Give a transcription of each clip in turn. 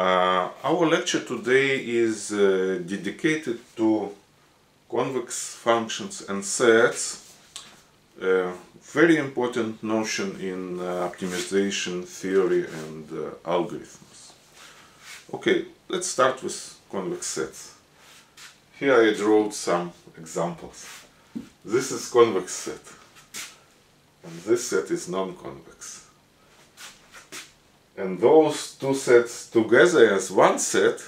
Our lecture today is dedicated to convex functions and sets, a very important notion in optimization theory and algorithms. Okay, let's start with convex sets. Here I drew some examples. This is convex set, and this set is non-convex. And those two sets together as one set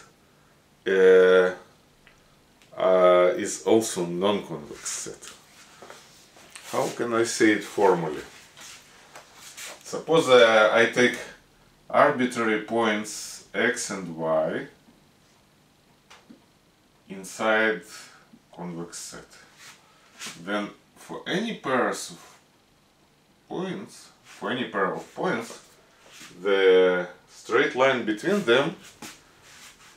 is also non-convex set. How can I say it formally? Suppose I take arbitrary points x and y inside convex set. Then for any pairs of points, the straight line between them,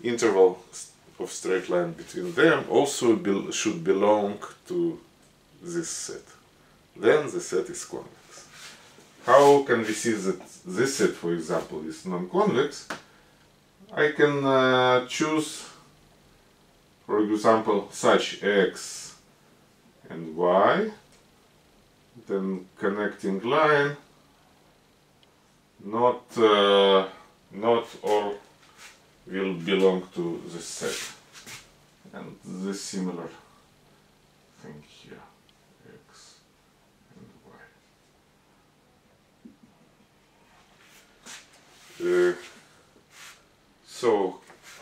interval of straight line between them, also should belong to this set. Then the set is convex. How can we see that this set, for example, is non-convex? I can choose, for example, such x and y, then connecting line. Not all will belong to the set, and the similar thing here, x and y. So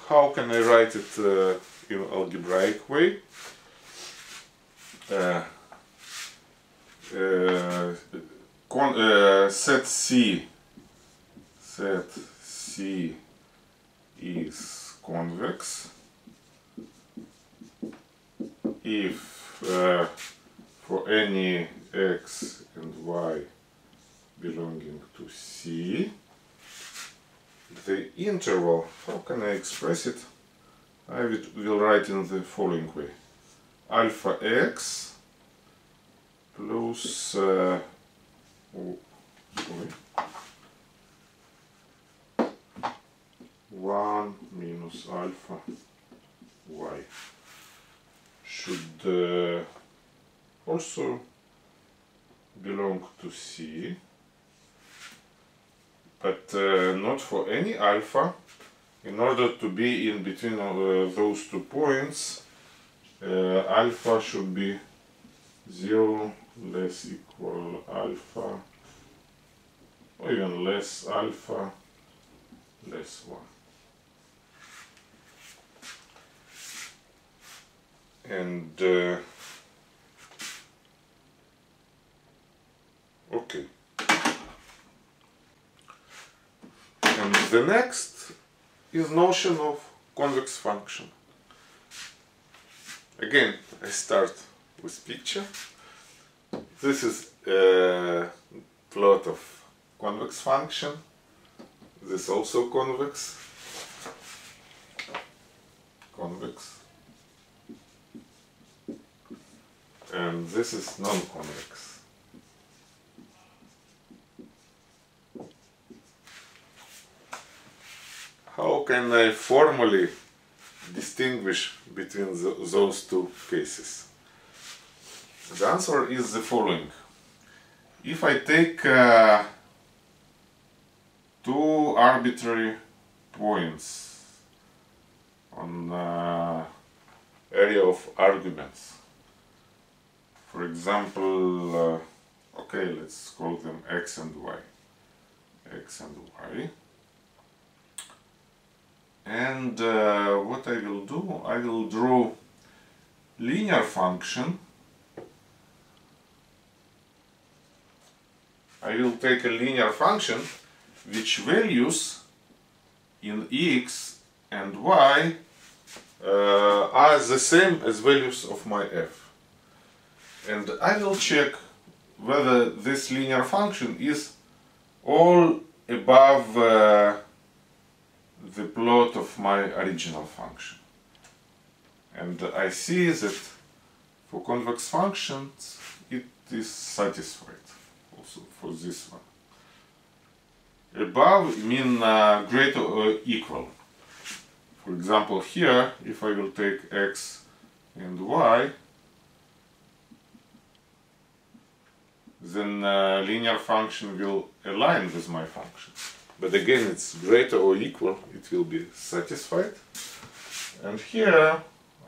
how can I write it in algebraic way? Set C is convex if for any x and y belonging to C, the interval, how can I express it? I will write in the following way: alpha x plus 1 minus alpha y should also belong to C, but not for any alpha. In order to be in between those 2 points, alpha should be 0 less equal alpha, or even less alpha less 1. And okay, and the next is notion of convex function. Again, I start with picture. This is a plot of convex function. This also convex, and this is non-convex. How can I formally distinguish between those 2 cases? The answer is the following. If I take 2 arbitrary points on area of arguments, for example, okay, let's call them x and y, and what I will do, I will draw linear function. I will take a linear function which values in x and y are the same as values of my f. And I will check whether this linear function is all above the plot of my original function. And I see that for convex functions it is satisfied also for this one. Above mean greater or equal. For example, here, if I will take x and y, then linear function will align with my function. But again, it's greater or equal, it will be satisfied. And here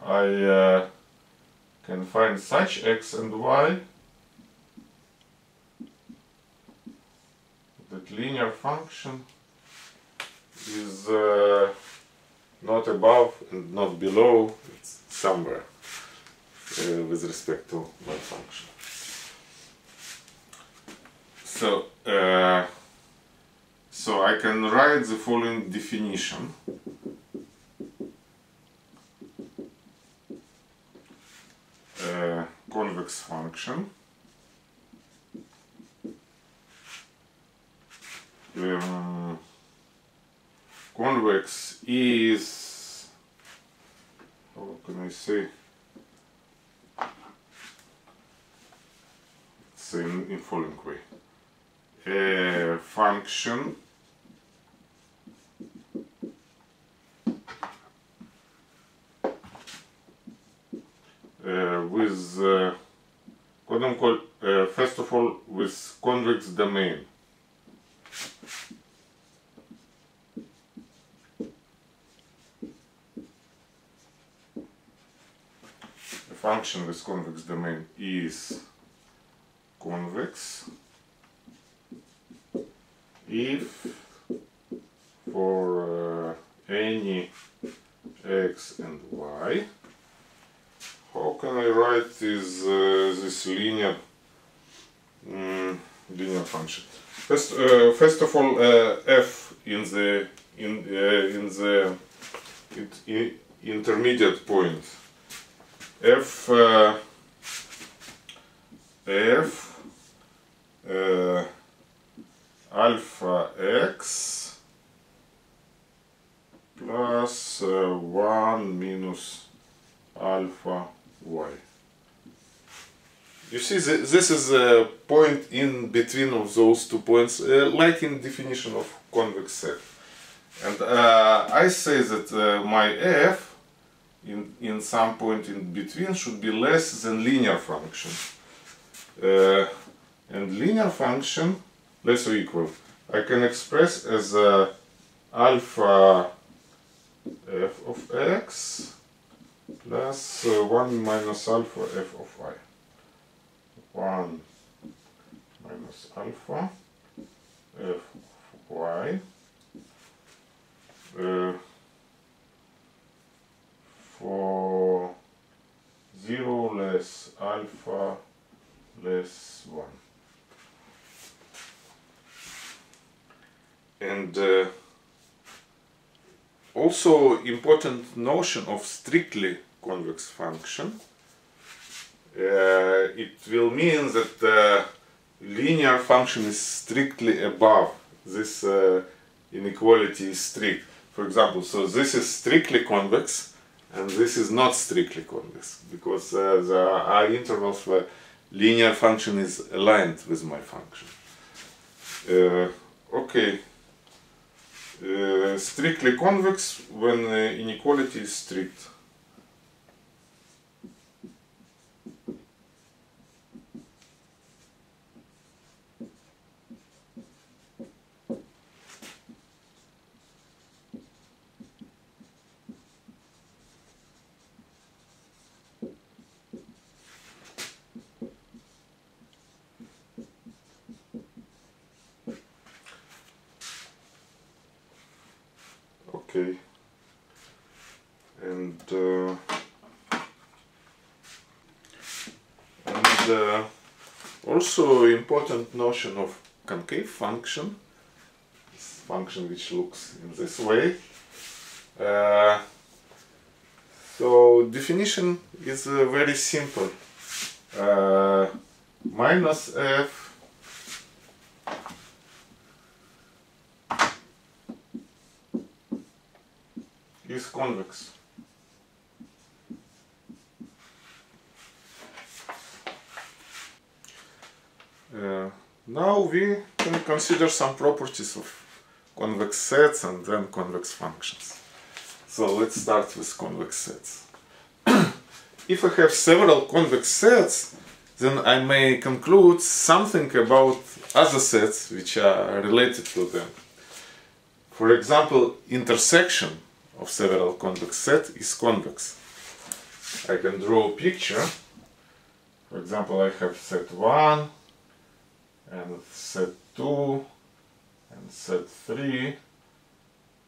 I can find such x and y that linear function is not above and not below, it's somewhere with respect to my function. So I can write the following definition. Convex function convex is, how can I say, say in following way: a function with first of all with convex domain. A function with convex domain is convex if for any x and y. How can I write this linear function? First of all, f in the intermediate point. F alpha x plus 1 minus alpha y. You see, this is a point in between of those 2 points, like in definition of convex set. And I say that my f in some point in between should be less than linear function. And linear function, less or equal, I can express as alpha f of x plus 1 minus alpha f of y. 1 minus alpha f of y for 0 less alpha less 1. And also important notion of strictly convex function. It will mean that the linear function is strictly above. This inequality is strict. For example, so this is strictly convex and this is not strictly convex, because there are intervals where linear function is aligned with my function. Okay. Strictly convex when inequality is strict. Okay, and also important notion of concave function, this function which looks in this way. So definition is very simple. Minus f is convex. Now we can consider some properties of convex sets and then convex functions. So let's start with convex sets. If I have several convex sets, then I may conclude something about other sets which are related to them. For example, intersection of several convex sets is convex. I can draw a picture. For example, I have set 1 and set 2 and set 3,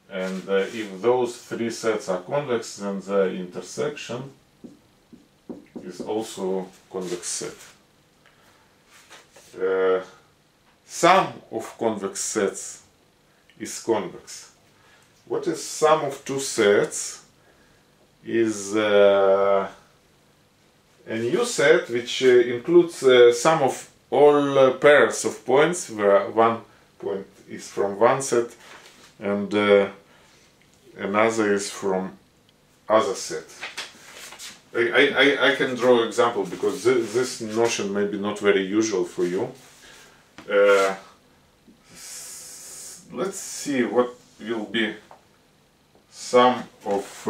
and if those three sets are convex, then the intersection is also convex set. Sum of convex sets is convex. What is sum of two sets? Is a new set which includes sum of all pairs of points, where one point is from one set and another is from other set. I can draw an example because this notion may be not very usual for you. Let's see what will be sum of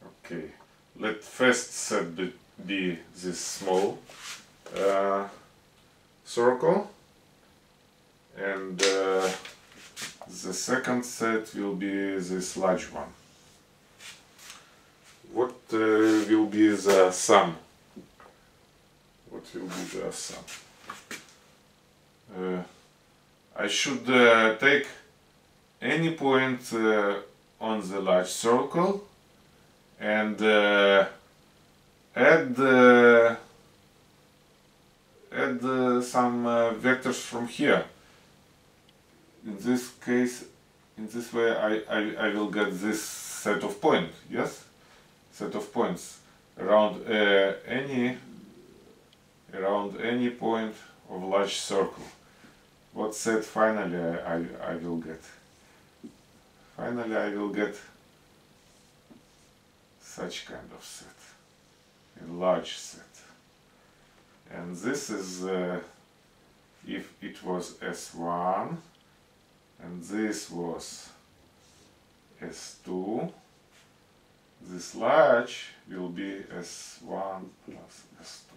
okay, let first set be this small circle, and the second set will be this large one. What will be the sum? What will be the sum? I should take any point on the large circle and add some vectors from here. In this case, in this way, I will get this set of points. Yes, set of points around any point of large circle. What set finally I will get? Finally, I will get such kind of set, a large set. And this is if it was S1 and this was S2, this large will be S1 plus S2.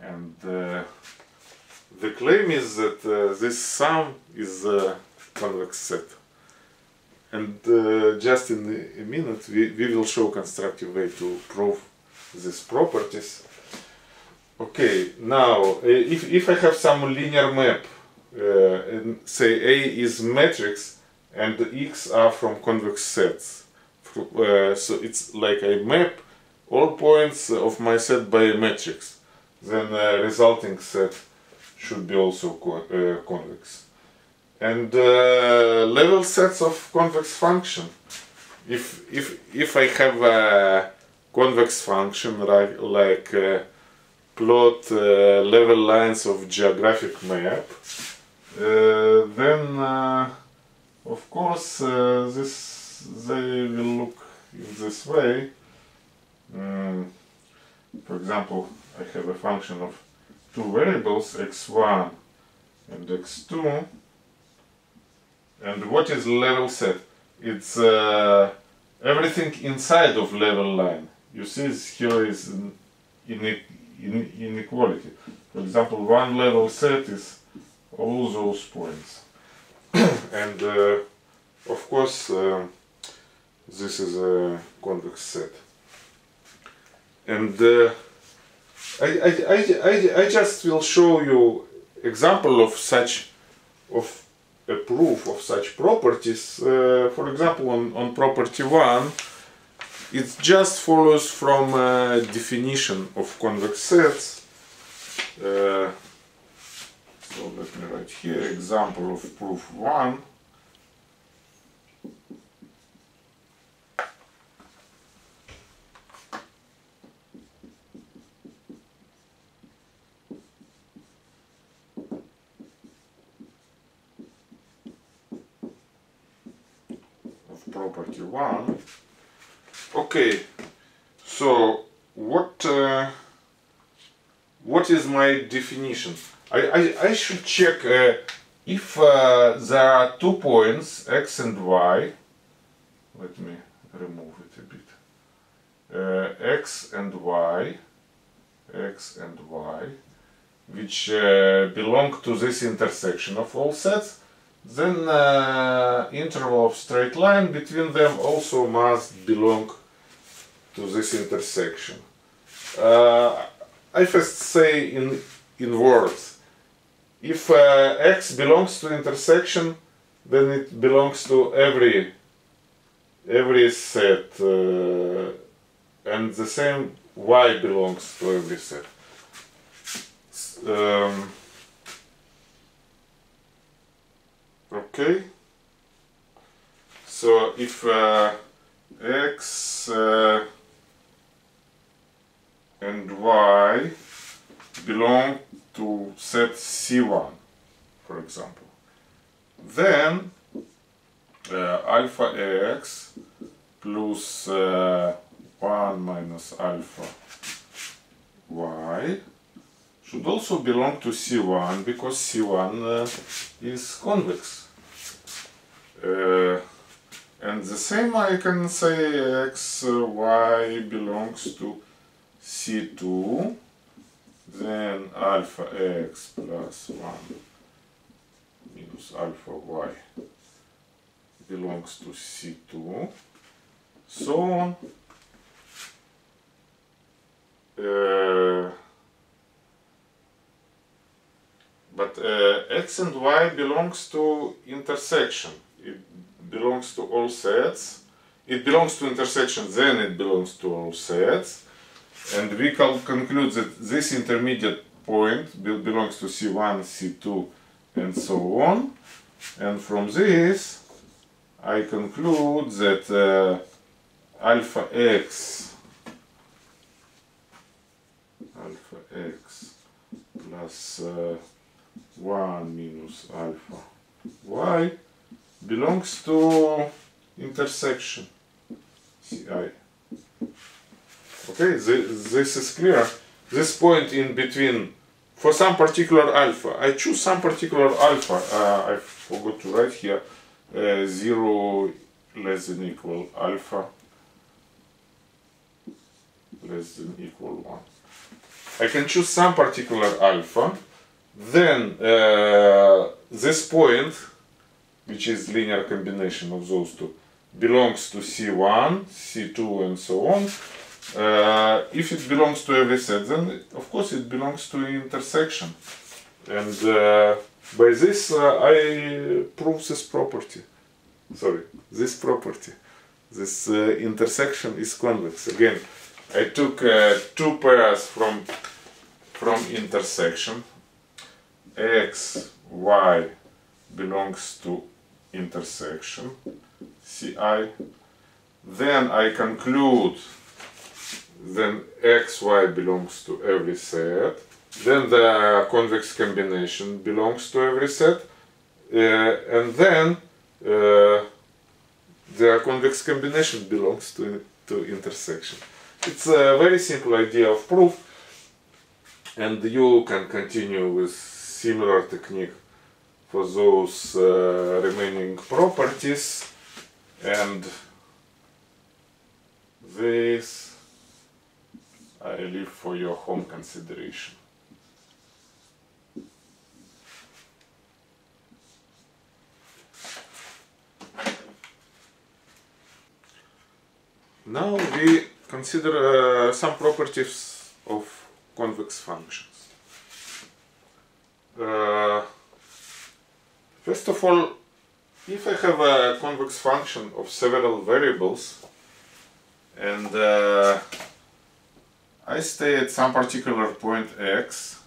And the claim is that this sum is a convex set. And just in a minute we will show constructive way to prove these properties. Okay, now if I have some linear map, and say A is matrix and X are from convex sets, so it's like I map all points of my set by a matrix, then the resulting set should be also convex. And level sets of convex function. If I have a convex function like plot level lines of geographic map, then of course they will look in this way. For example, I have a function of two variables, x1 and x2. And what is level set? It's everything inside of level line. You see here is inequality. For example, one level set is all those points. And of course this is a convex set. And I just will show you example of such a proof of such properties. For example, on property 1, it just follows from definition of convex sets. So let me write here example of proof 1. Property 1. Okay, so what what is my definition? I should check if there are 2 points, x and y. Let me remove it a bit. X and y, which belong to this intersection of all sets, then interval of straight line between them also must belong to this intersection. I first say in words, if x belongs to intersection, then it belongs to every set, and the same y belongs to every set. Okay, so if x and y belong to set C1, for example, then alpha x plus 1 minus alpha y should also belong to C1, because C1 is convex. And the same I can say x, y belongs to C2, then alpha x plus 1 minus alpha y belongs to C2, so on. But x and y belongs to intersection. It belongs to all sets. It belongs to intersection, then it belongs to all sets. And we can conclude that this intermediate point belongs to C1, C2, and so on. And from this, I conclude that alpha x plus 1 minus alpha y belongs to intersection Ci. Okay, this is clear. This point in between, for some particular alpha, I choose some particular alpha, I forgot to write here, 0 less than equal alpha less than equal 1. I can choose some particular alpha, then this point, which is linear combination of those two, belongs to C1, C2, and so on. If it belongs to every set, then of course it belongs to intersection. And by this I prove this property. Sorry, this property. This intersection is convex. Again, I took 2 pairs from intersection. X, y belongs to intersection Ci. Then I conclude then x, y belongs to every set. Then the convex combination belongs to every set. And then the convex combination belongs to intersection. It's a very simple idea of proof, and you can continue with similar technique for those remaining properties, and this I leave for your home consideration. Now we consider some properties of convex functions. First of all, if I have a convex function of several variables and I stay at some particular point x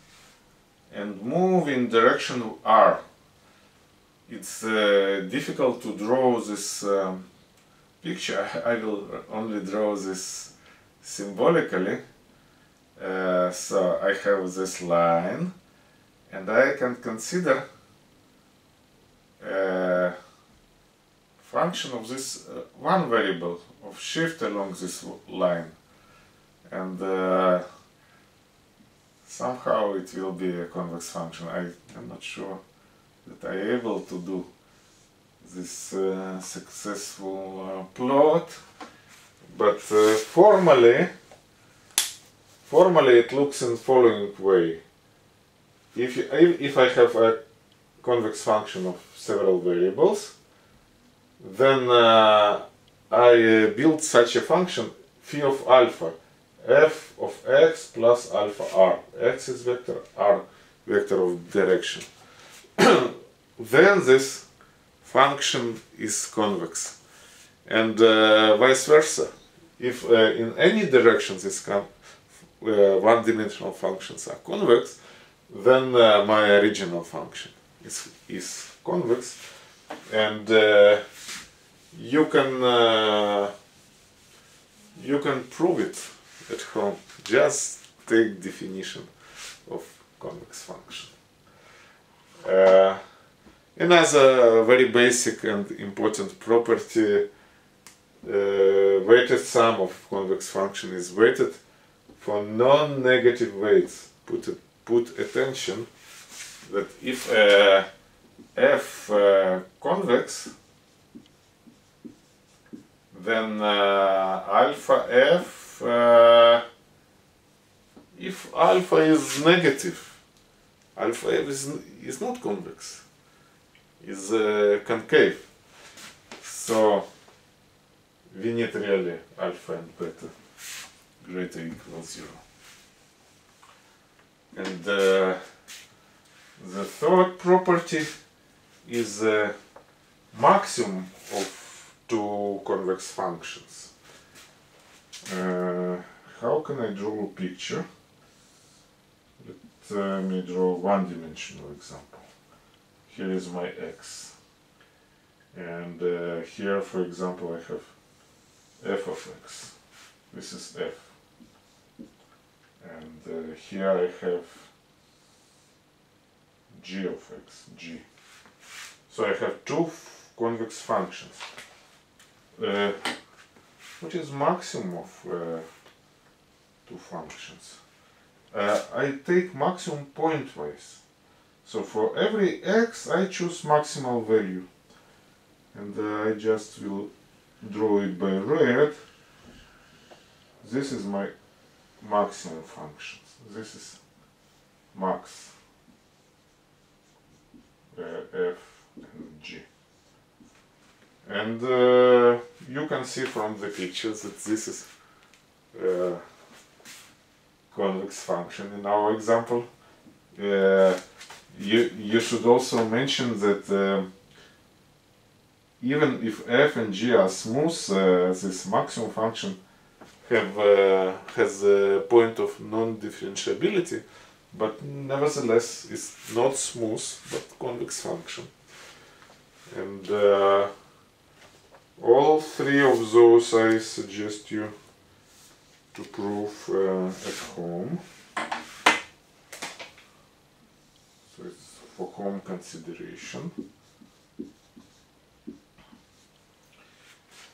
and move in direction r, it's difficult to draw this picture. I will only draw this symbolically. So I have this line, and I can consider a function of this one variable of shift along this line. And somehow it will be a convex function. I am not sure that I am able to do this successful plot, but formally it looks in the following way. If I have a convex function of several variables, then I build such a function phi of alpha, f of x plus alpha r. X is vector, r vector of direction. Then this function is convex, and vice versa. If in any direction these one-dimensional functions are convex, then my original function is convex, and you can prove it at home. Just take definition of convex function. Another very basic and important property, weighted sum of convex function is weighted for non-negative weights. Put attention that if f convex, then alpha f, if alpha is negative, alpha f is not convex, is concave. So we need really alpha and beta greater or equal 0. And the third property is the maximum of two convex functions. How can I draw a picture? Let me draw one-dimensional example. Here is my x, and here, for example, I have f of x. This is f, and here I have g of x, g. So I have two convex functions. What is maximum of two functions? I take maximum pointwise. So for every x I choose maximal value, and I just will draw it by red. This is my maximum function. This is max f and g. And you can see from the pictures that this is convex function in our example. You should also mention that even if f and g are smooth, this maximum function has a point of non-differentiability, but nevertheless is not smooth, but convex function. And all three of those I suggest you to prove at home. So it's for home consideration.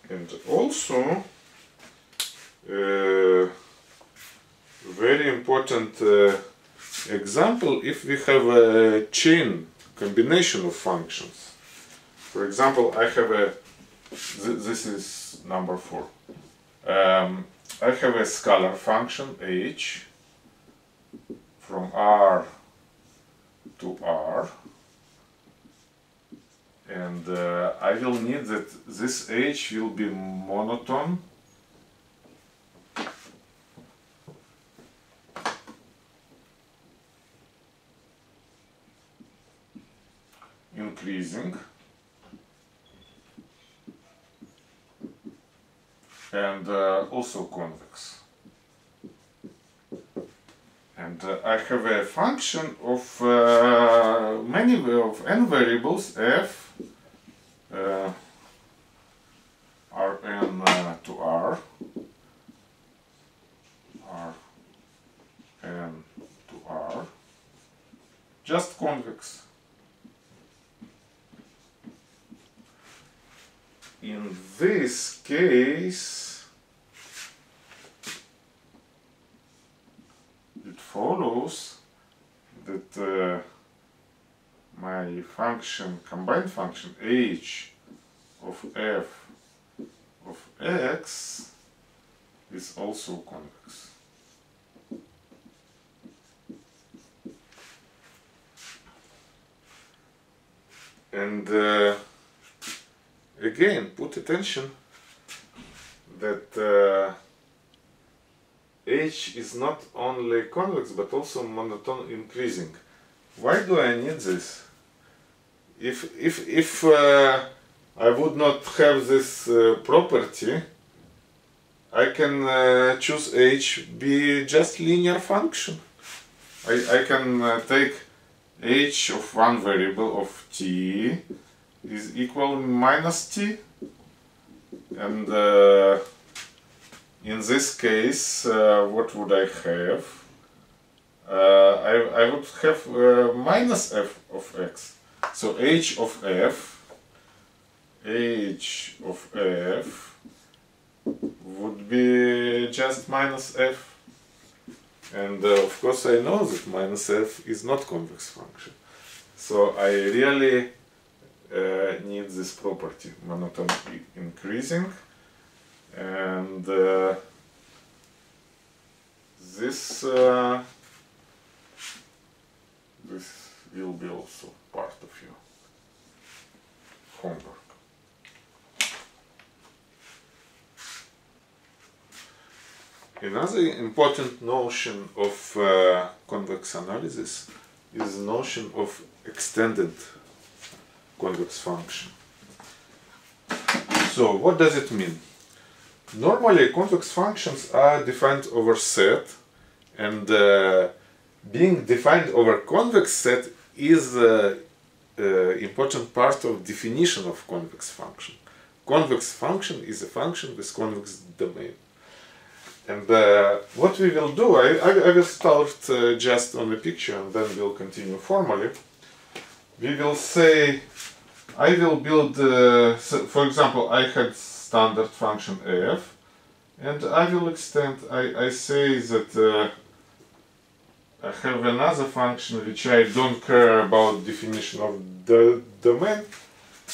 And also very important example, if we have a chain combination of functions. For example, I have a, this is number 4. I have a scalar function h from R to R, and I will need that this h will be monotone increasing and also convex. And I have a function of n variables f Rn to R, Rn to R, just convex. In this case, the it follows that my function, combined function h of f of x is also convex. And again, put attention that h is not only convex but also monotone increasing. Why do I need this? If I would not have this property, I can choose h be just linear function. I can take h of one variable of t is equal minus t, and in this case what would I have? I would have minus f of x. So h of f would be just minus f. And of course I know that minus f is not convex function. So I really need this property, monotone increasing, and this will be also part of your homework. Another important notion of convex analysis is the notion of extended convex function. So what does it mean? Normally convex functions are defined over set, and being defined over convex set is an important part of definition of convex function. Convex function is a function with convex domain. And what we will do, I will start just on the picture and then we'll continue formally. We will say, I will build, so for example, I had standard function f, and I will extend, I say that I have another function which I don't care about definition of the domain.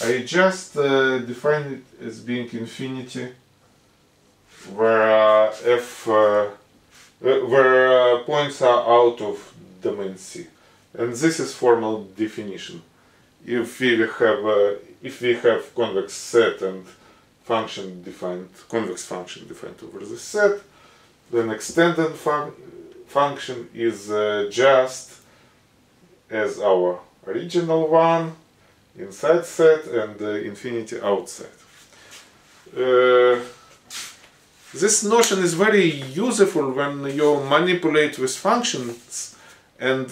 I just define it as being infinity, where where points are out of domain C, and this is formal definition. If we have convex set and function defined, convex function defined over the set, then extended function is just as our original one inside set and infinity outside. This notion is very useful when you manipulate with functions and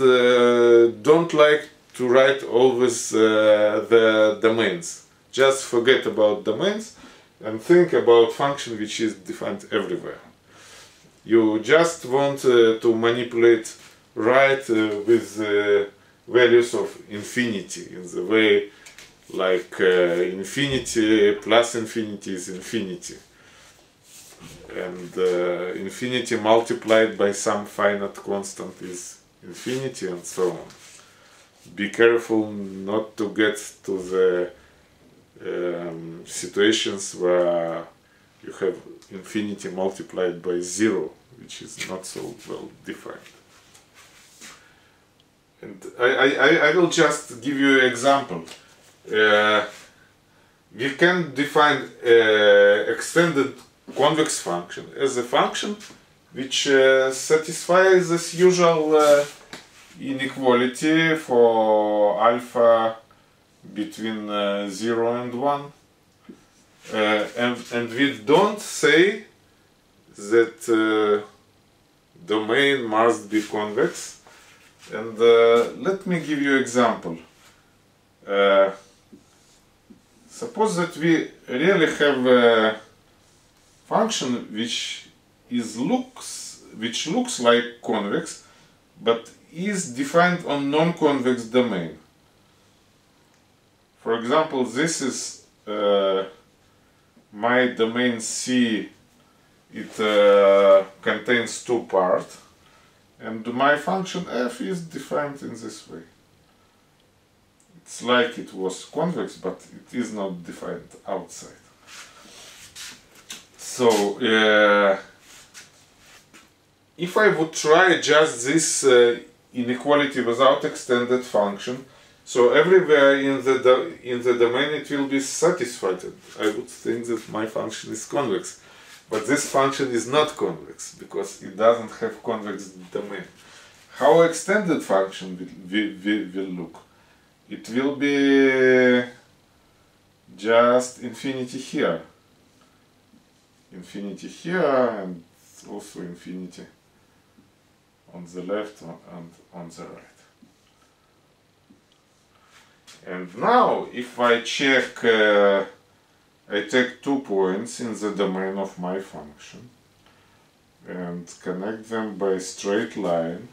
don't like to write always the domains. Just forget about domains and think about function which is defined everywhere. You just want to manipulate right with values of infinity in the way like infinity plus infinity is infinity. And infinity multiplied by some finite constant is infinity, and so on. Be careful not to get to the situations where you have infinity multiplied by 0, which is not so well defined. And I will just give you an example. We can define extended convex function as a function which satisfies this usual inequality for alpha between 0 and 1, and we don't say that domain must be convex. And let me give you an example. Suppose that we really have a function which looks like convex, but is defined on non-convex domain. For example, this is my domain C. It contains two parts, And my function f is defined in this way. It's like it was convex, but it is not defined outside. So if I would try just this inequality without extended function, so everywhere in the domain it will be satisfied. I would think that my function is convex. But this function is not convex because it doesn't have convex domain. How extended function will look? It will be just infinity here. Infinity here and also infinity on the left and on the right. And now if I check I take 2 points in the domain of my function and connect them by a straight line.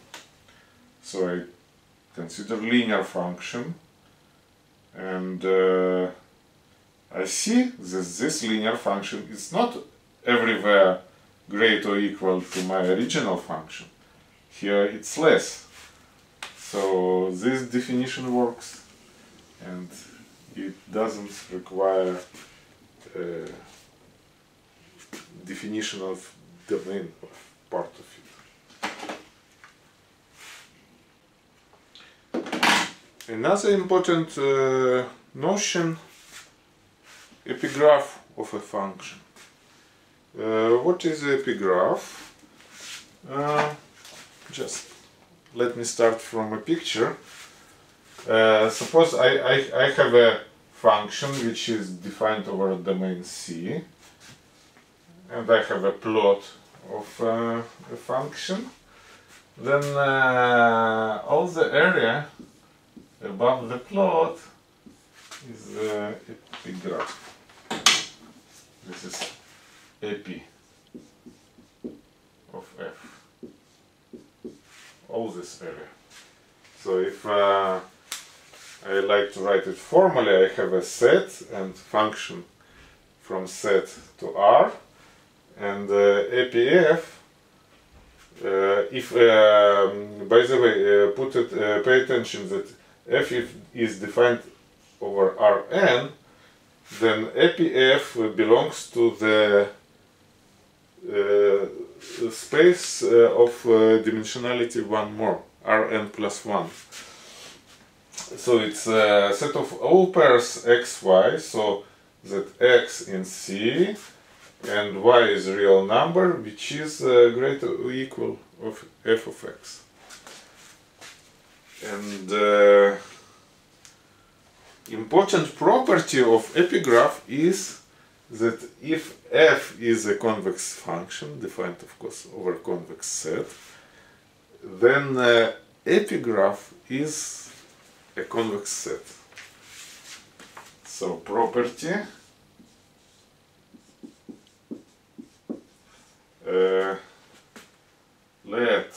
So I consider linear function, and I see that this linear function is not everywhere great or equal to my original function. Here it's less. So this definition works, and it doesn't require definition of domain of part of it. Another important notion, epigraph of a function. What is the epigraph? Just let me start from a picture. Suppose I have a function which is defined over a domain C, and I have a plot of a function. Then all the area above the plot is the epigraph. This is epi of f. All this area. So if I like to write it formally, I have a set and function from set to R, and APF, if by the way, pay attention that f is defined over Rn, then APF belongs to the space of dimensionality 1 more, Rn plus 1. So it's a set of all pairs x, y, so that x in C and y is a real number which is greater or equal of f of x. And important property of epigraph is that if f is a convex function, defined of course over convex set, then epigraph is a convex set. So property let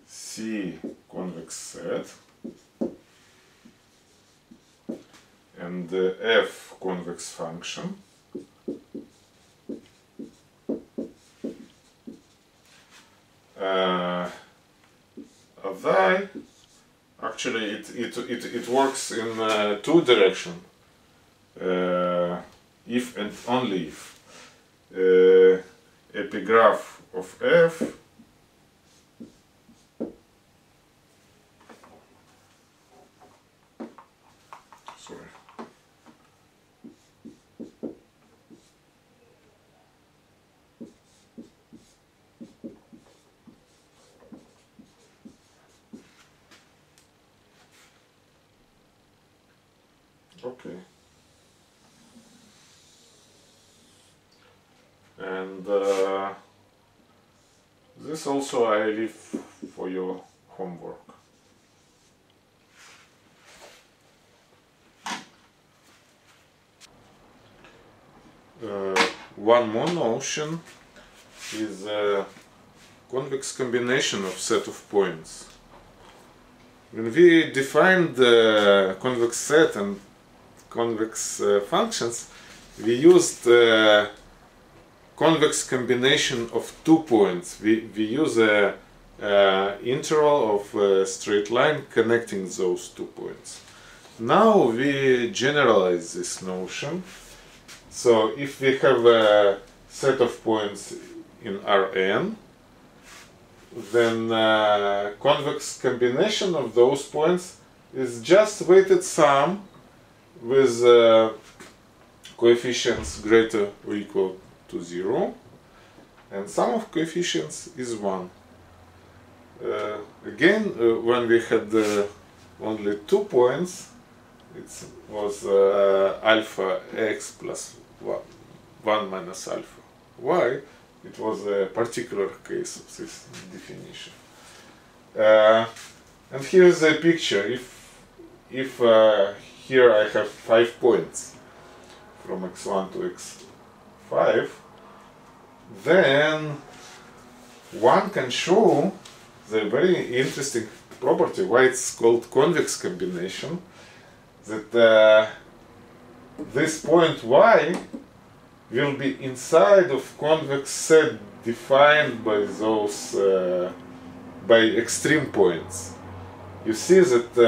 C convex set and f convex function actually it works in 2 directions, if and only if epigraph of f okay. And this also I leave for your homework. One more notion is a convex combination of set of points. When we defined the convex set and convex functions, we used convex combination of 2 points. We use a interval of a straight line connecting those 2 points. Now we generalize this notion. So if we have a set of points in Rn, then convex combination of those points is just weighted sum with coefficients greater or equal to 0, and sum of coefficients is 1. Again, when we had only 2 points, it was alpha x plus 1 minus alpha y. It was a particular case of this definition. And here is a picture. If here I have 5 points from x1 to x5, then one can show the very interesting property, why it's called convex combination, that this point y will be inside of convex set defined by those by extreme points. You see that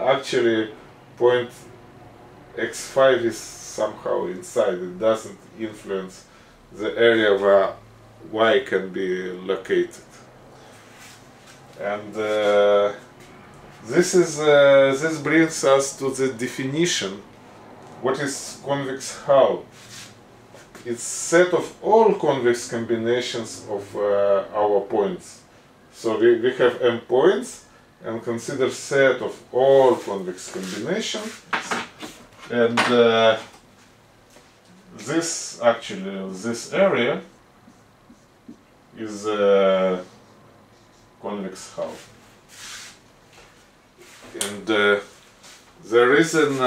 actually point x5 is somehow inside. It doesn't influence the area where y can be located. And this brings us to the definition. What is convex hull? It's set of all convex combinations of our points. So we have m points and consider set of all convex combinations, and this area is convex hull. And there is an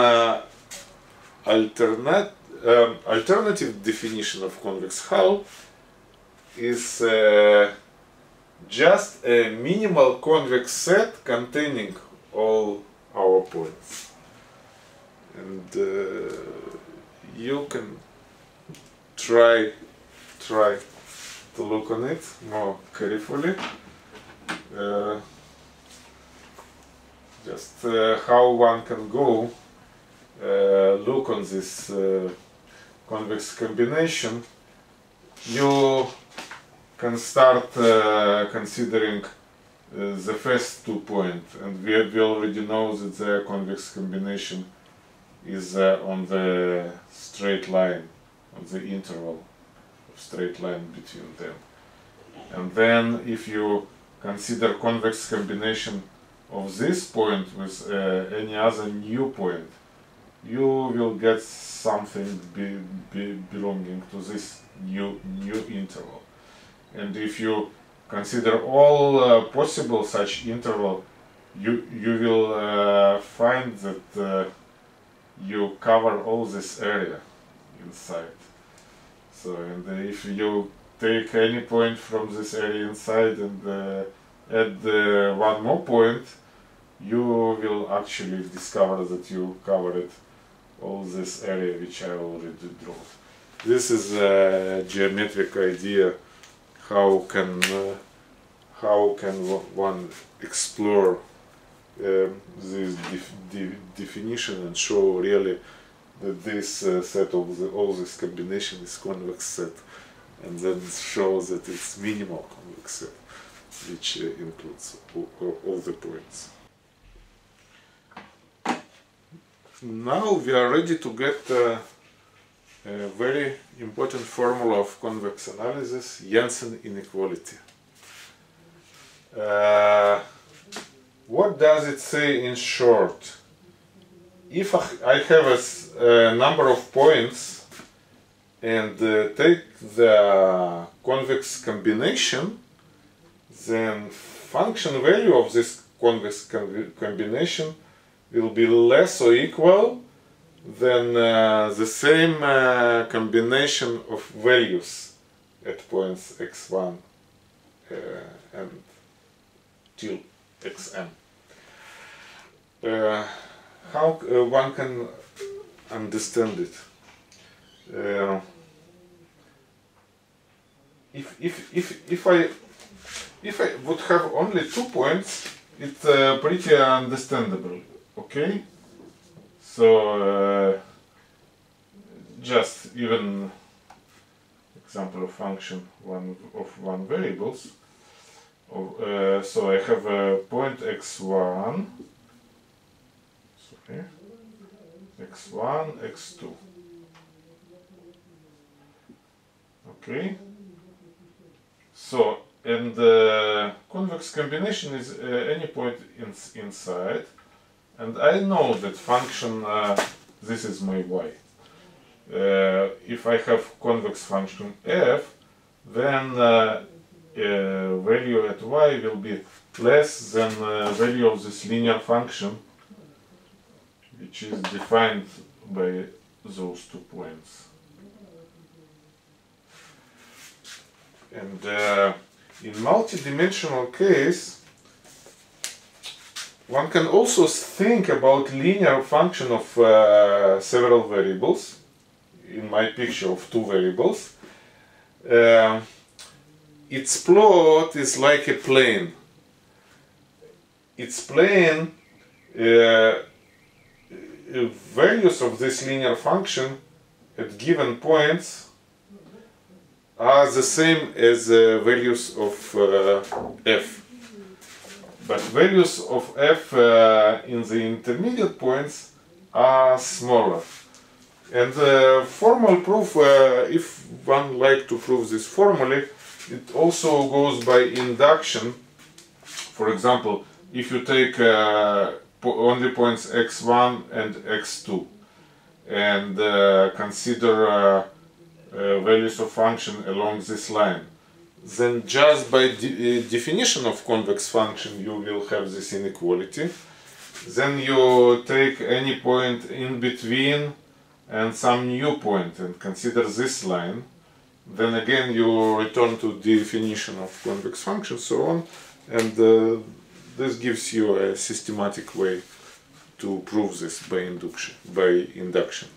alternative definition of convex hull is just a minimal convex set containing all our points. And you can try to look on it more carefully. Just how one can go look on this convex combination. You can start considering the first 2 points, and we already know that the convex combination is on the straight line, on the interval of straight line between them. And then if you consider convex combination of this point with any other new point, you will get something belonging to this new interval. And if you consider all possible such interval, you will find that you cover all this area inside. So, and if you take any point from this area inside and add one more point, you will actually discover that you covered all this area which I already drew. This is a geometric idea. How can one explore this definition and show really that this set of all this combination is convex set, and then show that it's minimal convex set, which includes all the points. Now we are ready to get a very important formula of convex analysis, Jensen inequality. What does it say in short? If I have a number of points and take the convex combination, then function value of this convex combination will be less or equal than the same combination of values at points x1 and till xn. How one can understand it? if I would have only 2 points, it's pretty understandable. Okay, so just even example of function of one variables. So I have a point x1, sorry, x1, x2. Okay. So, and the convex combination is any point inside, and I know that function, this is my y. If I have convex function f, then value at y will be less than value of this linear function, which is defined by those 2 points. And in multi-dimensional case, one can also think about linear function of several variables. In my picture of 2 variables, its plot is like a plane. Its plane, values of this linear function at given points are the same as values of f. But values of f in the intermediate points are smaller. And formal proof, if one like to prove this formally, it also goes by induction. For example, if you take only points x1 and x2 and consider values of function along this line, then just by definition of convex function you will have this inequality. Then you take any point in between and some new point and consider this line. Then again you return to definition of convex function, so on, and this gives you a systematic way to prove this by induction.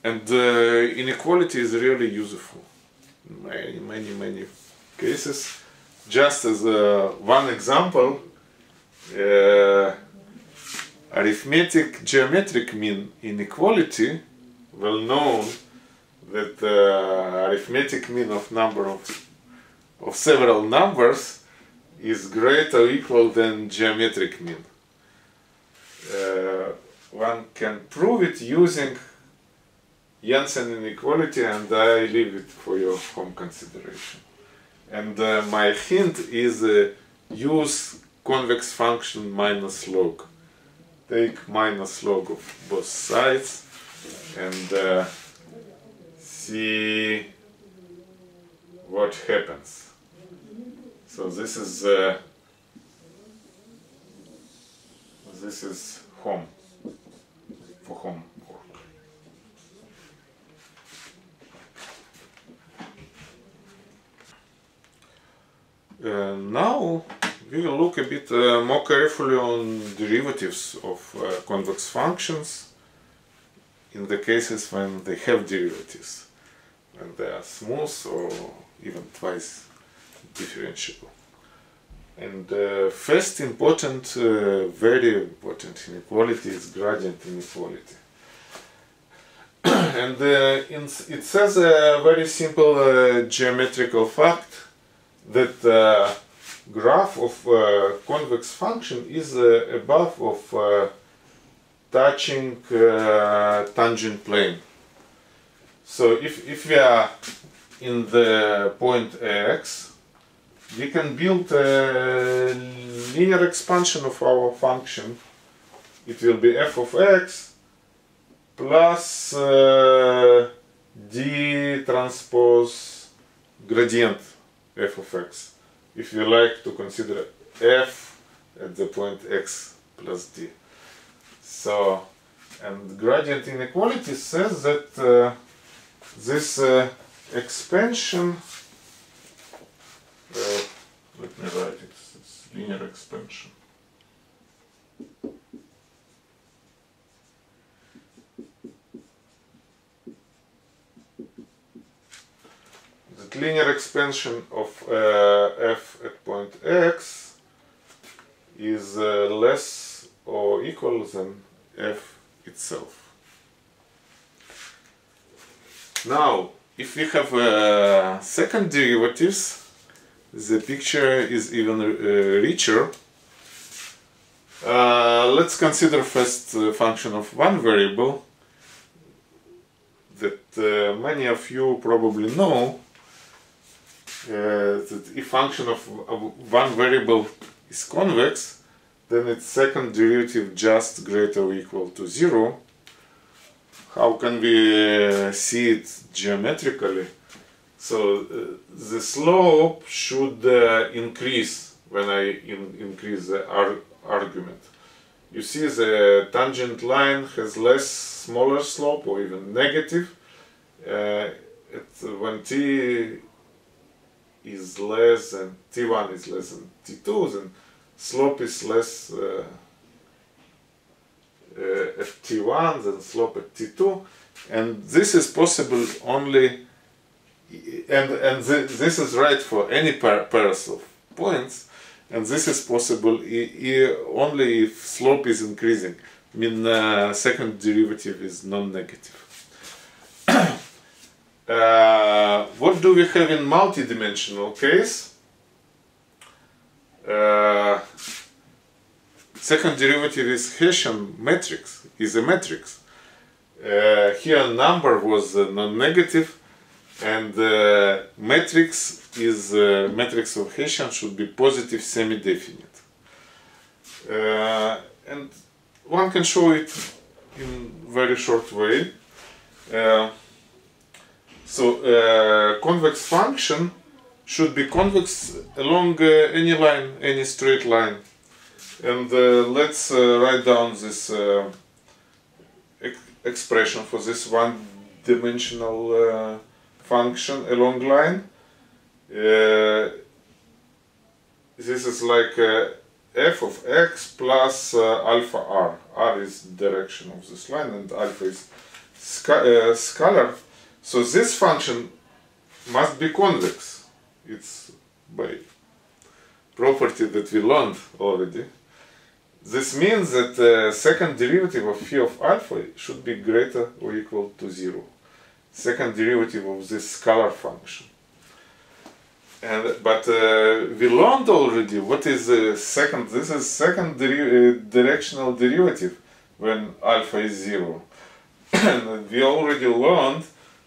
And inequality is really useful in many cases. Just as one example, arithmetic geometric mean inequality, well known that arithmetic mean of number of several numbers is greater or equal than geometric mean. One can prove it using Jensen inequality, and I leave it for your home consideration. And my hint is use convex function minus log. Take minus log of both sides and see what happens. So this is home, for home work. Now we will look a bit more carefully on derivatives of convex functions in the cases when they have derivatives, when they are smooth or even twice differentiable. And first important, very important inequality is gradient inequality. And it says a very simple geometrical fact that graph of convex function is above of touching tangent plane. So if we are in the point x, we can build a linear expansion of our function. It will be f of x plus d transpose gradient f of x, if you like to consider f at the point x plus d. So, and gradient inequality says that this expansion, let me write it, it's linear expansion. That linear expansion of f at point x is less or equal than f itself. Now, if we have second derivatives, the picture is even richer. Let's consider first a function of one variable that many of you probably know, that if function of one variable is convex, then its second derivative just greater or equal to 0. How can we see it geometrically? So the slope should increase when I increase the argument. You see the tangent line has smaller slope or even negative. When t is less than t1 is less than t2, then slope is less at t1 than slope at t2, and this is possible only, this is right for any pairs of points, and this is possible only if slope is increasing, I mean second derivative is non-negative. What do we have in multidimensional case? Second derivative is Hessian matrix, is a matrix. Here number was non-negative, and matrix is matrix of Hessian should be positive semi-definite. And one can show it in very short way. Convex function should be convex along any line, any straight line. And let's write down this expression for this one-dimensional function along line. This is like f of x plus alpha r. R is the direction of this line and alpha is scalar. So this function must be convex. It's by property that we learned already. This means that the second derivative of phi of alpha should be greater or equal to 0. Second derivative of this scalar function. But we learned already what is the second. This is second directional derivative when alpha is 0. And we already learned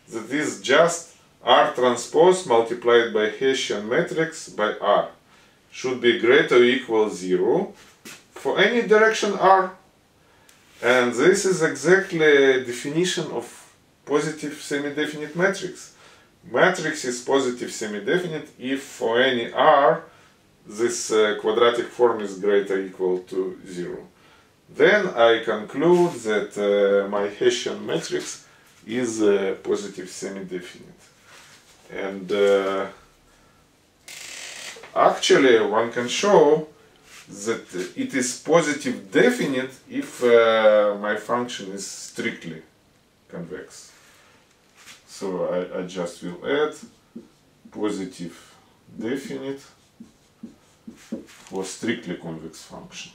that this is just R transpose multiplied by Hessian matrix by R should be greater or equal 0 for any direction R. And this is exactly a definition of positive semi-definite matrix. Matrix is positive semi-definite if for any R this quadratic form is greater or equal to 0. Then I conclude that my Hessian matrix is positive semi-definite. And actually one can show that it is positive definite if my function is strictly convex. So I just will add positive definite for strictly convex function.